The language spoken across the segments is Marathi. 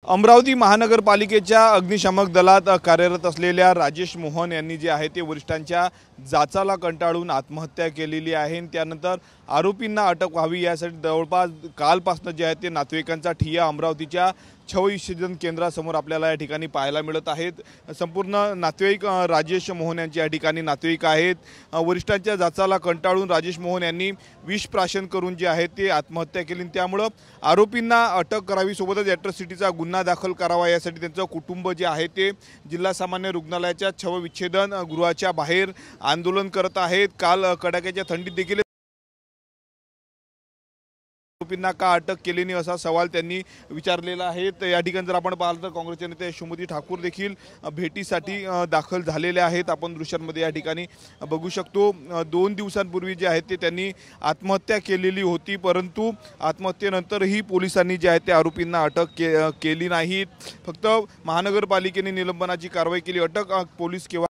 अमरावती महानगरपालिकेच्या अग्निशामक दलात कार्यरत असलेल्या राजेश मोहन यांनी जे आहे ते वरिष्ठांच्या जाचाला कंटाळून आत्महत्या केलेली आहे। त्यानंतर आरोपींना अटक व्हावी यासाठी जवळपास कालपासून जे आहे ते नातेवाईकांचा ठिय्या अमरावतीच्या शवविच्छेदन केंद्रासमोर आपल्याला या ठिकाणी पाहायला मिळत आहेत। संपूर्ण नातेवाईक राजेश मोहन यांचे या ठिकाणी नातेवाईक आहेत। वरिष्ठांच्या जाचाला कंटाळून राजेश मोहन यांनी विष प्राशन करून जे आहे ते आत्महत्या केली। त्यामुळे आरोपींना अटक करावी, सोबतच ॲट्रॉसिटीचा गुन्हा दाखल करावा यासाठी त्यांचं कुटुंब जे आहे ते जिल्हा सामान्य रुग्णालयाच्या शवविच्छेदन गृहाच्या बाहेर आंदोलन करत आहेत। काल कडाक्याच्या थंडीत देखील आरोपींना का अटक केली नाही असा सवाल त्यांनी विचारलेला आहे। तर या ठिकाणी जर आपण पाहिलं तर काँग्रेसचे नेते यशोमती ठाकूर देखील भेटीसाठी दाखल झालेले आहेत। आपण दृश्यांमध्ये या ठिकाणी बघू शकतो 2 दिवसांपूर्वी जे आहे ते त्यांनी आत्महत्या केलेली होती, परंतु आत्महत्येनंतरही पोलिसांनी जे आहे ते आरोपींना अटक केली नाही। फक्त महानगरपालिकेने निलंबनाची कारवाई केली। अटक पोलीस केव्हा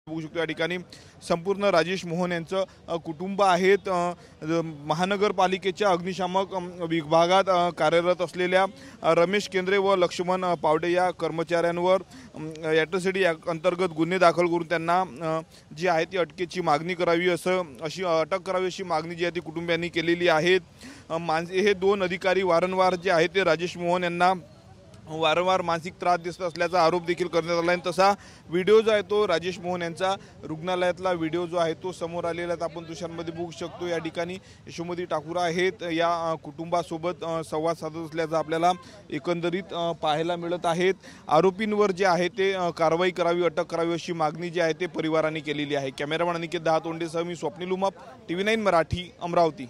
बघू शकतो या ठिकाणी संपूर्ण राजेश मोहन यांचं कुटुंब आहेत। महानगरपालिकेच्या अग्निशामक विभागात कार्यरत असलेल्या रमेश केंद्रे व लक्ष्मण पावडे या कर्मचाऱ्यांवर ॲट्रॉसिटी अंतर्गत गुन्हे दाखल करून त्यांना जी आहे ती अटकेची मागणी करावी, अशी अटक करावी अशी मागणी जी आहे ती कुटुंबियांनी केलेली आहे। हे 2 अधिकारी वारंवार जे आहे ते राजेश मोहन यांना वारंवार मानसिक त्रास देत असल्याचा आरोप देखील करण्यात आला आहे। तसा व्हिडिओ जो आहे तो राजेश मोहन यांचा रुग्णालयातला व्हिडिओ जो आहे तो समोर आलेला आहे। आपण दृश्यांमध्ये बघू शकतो या ठिकाणी यशोमती ठाकूर आहेत, या कुटुंबासोबत संवाद साधत असल्याचं आपल्याला एकंदरीत पाहायला मिळत आहेत। आरोपींवर जे आहे ते कारवाई करावी, अटक करावी अशी मागणी जी आहे ते परिवाराने केलेली आहे। कॅमेरामॅन अनिकेत दहातोंडेसह मी स्वप्नील उमाप, TV9 मराठी, अमरावती।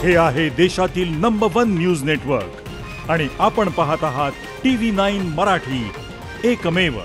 हे आहे देशातील नंबर 1 न्यूज नेटवर्क आणि आपण पाहत आहात TV9 मराठी, एकमेव।